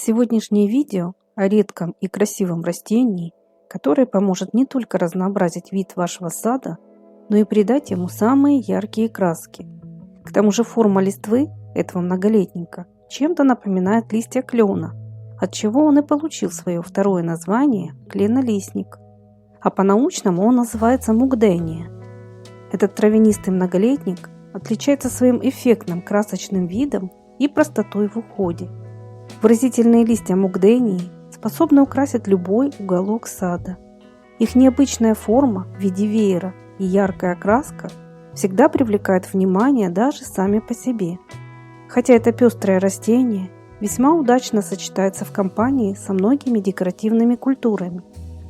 Сегодняшнее видео о редком и красивом растении, которое поможет не только разнообразить вид вашего сада, но и придать ему самые яркие краски. К тому же форма листвы этого многолетника чем-то напоминает листья клена, от чего он и получил свое второе название – кленолистник. А по-научному он называется мукдения. Этот травянистый многолетник отличается своим эффектным красочным видом и простотой в уходе. Выразительные листья мукдении способны украсить любой уголок сада. Их необычная форма в виде веера и яркая окраска всегда привлекают внимание даже сами по себе. Хотя это пестрое растение весьма удачно сочетается в компании со многими декоративными культурами.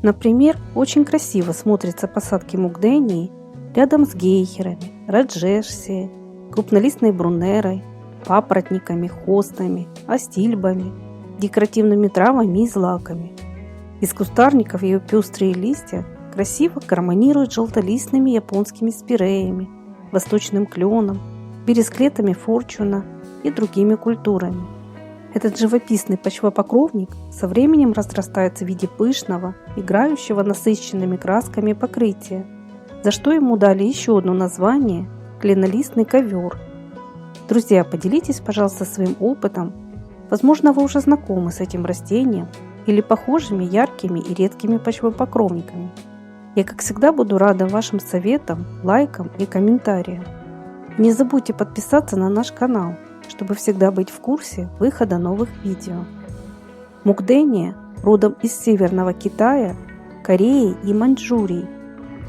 Например, очень красиво смотрятся посадки мукдении рядом с гейхерами, раджешсией, крупнолистной брунерой, папоротниками, хостами, астильбами, декоративными травами и злаками. Из кустарников ее пестрые листья красиво гармонируют с желтолистными японскими спиреями, восточным кленом, бересклетами форчуна и другими культурами. Этот живописный почвопокровник со временем разрастается в виде пышного, играющего насыщенными красками покрытия, за что ему дали еще одно название – кленолистный ковер. Друзья, поделитесь, пожалуйста, своим опытом. Возможно, вы уже знакомы с этим растением или похожими яркими и редкими почвопокровниками. Я, как всегда, буду рада вашим советам, лайкам и комментариям. Не забудьте подписаться на наш канал, чтобы всегда быть в курсе выхода новых видео. Мукдения родом из Северного Китая, Кореи и Маньчжурии.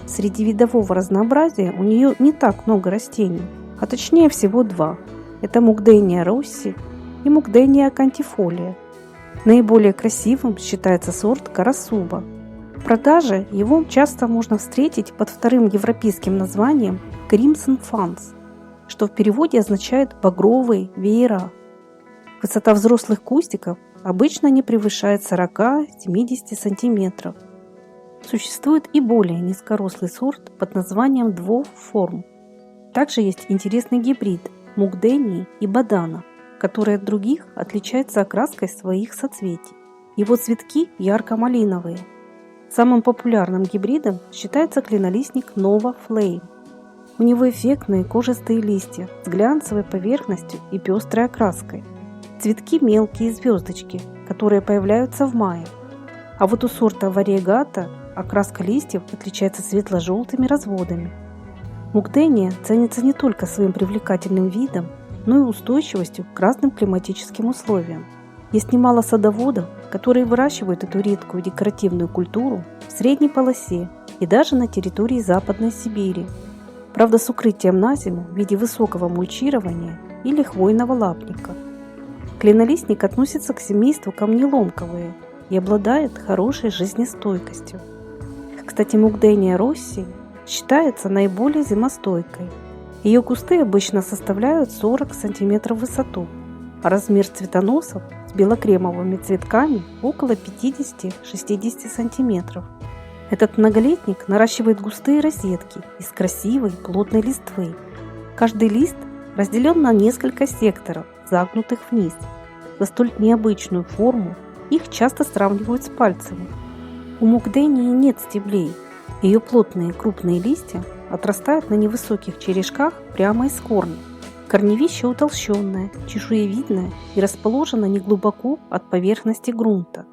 Среди видового разнообразия у нее не так много растений, а точнее всего два. Это мукдения росси и мукдения акантифолия. Наиболее красивым считается сорт карасуба. В продаже его часто можно встретить под вторым европейским названием Crimson Fans, что в переводе означает «багровые веера». Высота взрослых кустиков обычно не превышает 40-70 см. Существует и более низкорослый сорт под названием Dwarf Form. Также есть интересный гибрид мукдении и бадана, который от других отличается окраской своих соцветий. Его цветки ярко-малиновые. Самым популярным гибридом считается кленолистник Nova Flame. У него эффектные кожистые листья с глянцевой поверхностью и пестрой окраской. Цветки мелкие звездочки, которые появляются в мае. А вот у сорта Variegata окраска листьев отличается светло-желтыми разводами. Мукдения ценится не только своим привлекательным видом, но и устойчивостью к разным климатическим условиям. Есть немало садоводов, которые выращивают эту редкую декоративную культуру в средней полосе и даже на территории Западной Сибири. Правда, с укрытием на зиму в виде высокого мульчирования или хвойного лапника. Кленолистник относится к семейству камнеломковые и обладает хорошей жизнестойкостью. Кстати, мукдения росси считается наиболее зимостойкой. Ее кусты обычно составляют 40 см в высоту, а размер цветоносов с белокремовыми цветками около 50-60 см. Этот многолетник наращивает густые розетки из красивой плотной листвы. Каждый лист разделен на несколько секторов, загнутых вниз. За столь необычную форму их часто сравнивают с пальцами. У мукдении нет стеблей. Ее плотные крупные листья отрастают на невысоких черешках прямо из корня. Корневище утолщенное, чешуевидное и расположено неглубоко от поверхности грунта.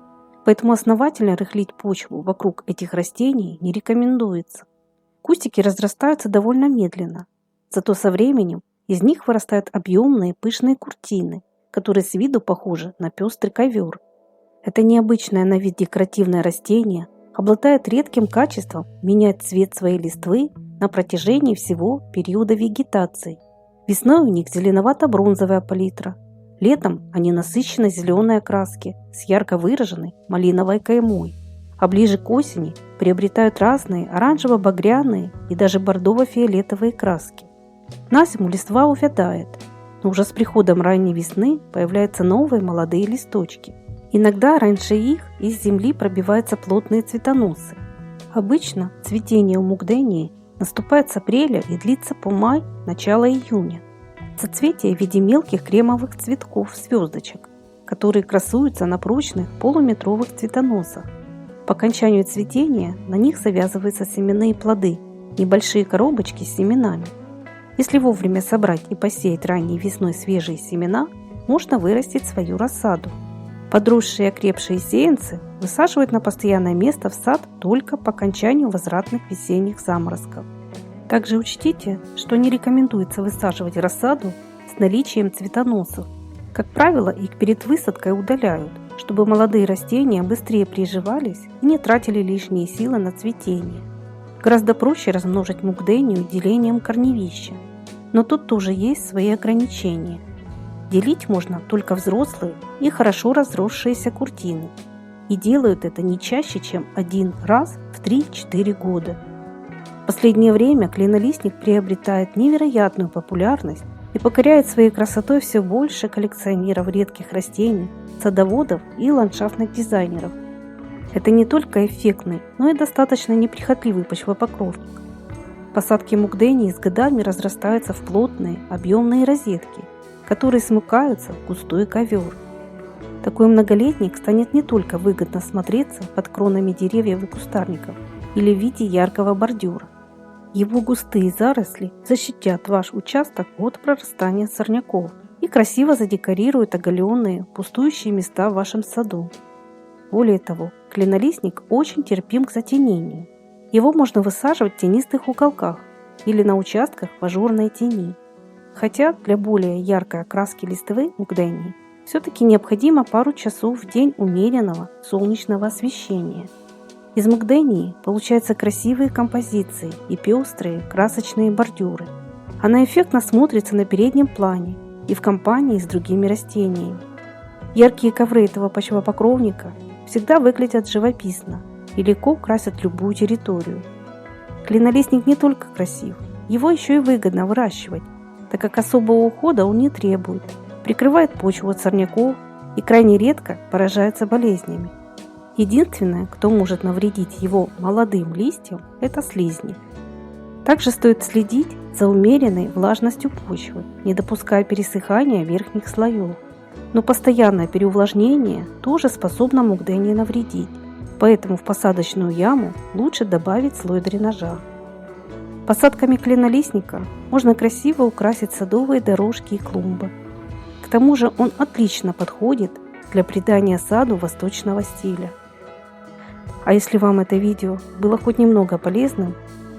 Поэтому основательно рыхлить почву вокруг этих растений не рекомендуется. Кустики разрастаются довольно медленно, зато со временем из них вырастают объемные пышные куртины, которые с виду похожи на пестрый ковер. Это необычное на вид декоративное растение обладает редким качеством менять цвет своей листвы на протяжении всего периода вегетации. Весной у них зеленовато-бронзовая палитра, летом они насыщенно зеленой окраски с ярко выраженной малиновой каймой, а ближе к осени приобретают разные оранжево-багряные и даже бордово-фиолетовые краски. На зиму листва увядает, но уже с приходом ранней весны появляются новые молодые листочки. Иногда раньше их из земли пробиваются плотные цветоносы. Обычно цветение у мукдении наступает с апреля и длится по май-начало июня. Соцветия в виде мелких кремовых цветков звездочек. которые красуются на прочных полуметровых цветоносах. По окончанию цветения на них завязываются семенные плоды, небольшие коробочки с семенами. Если вовремя собрать и посеять ранней весной свежие семена, можно вырастить свою рассаду. Подросшие и окрепшие сеянцы высаживают на постоянное место в сад только по окончанию возвратных весенних заморозков. Также учтите, что не рекомендуется высаживать рассаду с наличием цветоносов. Как правило, их перед высадкой удаляют, чтобы молодые растения быстрее приживались и не тратили лишние силы на цветение. Гораздо проще размножить мукдению делением корневища, но тут тоже есть свои ограничения. Делить можно только взрослые и хорошо разросшиеся куртины, и делают это не чаще, чем один раз в 3-4 года. В последнее время клинолистник приобретает невероятную популярность и покоряет своей красотой все больше коллекционеров редких растений, садоводов и ландшафтных дизайнеров. Это не только эффектный, но и достаточно неприхотливый почвопокровник. Посадки мукдении с годами разрастаются в плотные, объемные розетки, которые смыкаются в густой ковер. Такой многолетник станет не только выгодно смотреться под кронами деревьев и кустарников или в виде яркого бордюра. Его густые заросли защитят ваш участок от прорастания сорняков и красиво задекорируют оголенные, пустующие места в вашем саду. Более того, клинолистник очень терпим к затенению. Его можно высаживать в тенистых уголках или на участках в ажурной тени. Хотя для более яркой окраски листвы мукдении все-таки необходимо пару часов в день умеренного солнечного освещения. Из мукдении получаются красивые композиции и пестрые красочные бордюры. Она эффектно смотрится на переднем плане и в компании с другими растениями. Яркие ковры этого почвопокровника всегда выглядят живописно и легко украсят любую территорию. Клинолистник не только красив, его еще и выгодно выращивать, так как особого ухода он не требует, прикрывает почву от сорняков и крайне редко поражается болезнями. Единственное, кто может навредить его молодым листьям, это слизни. Также стоит следить за умеренной влажностью почвы, не допуская пересыхания верхних слоев. Но постоянное переувлажнение тоже способно мукдении навредить, поэтому в посадочную яму лучше добавить слой дренажа. Посадками клинолистника можно красиво украсить садовые дорожки и клумбы. К тому же он отлично подходит для придания саду восточного стиля. А если вам это видео было хоть немного полезным,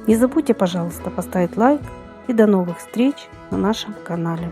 не забудьте, пожалуйста, поставить лайк и до новых встреч на нашем канале.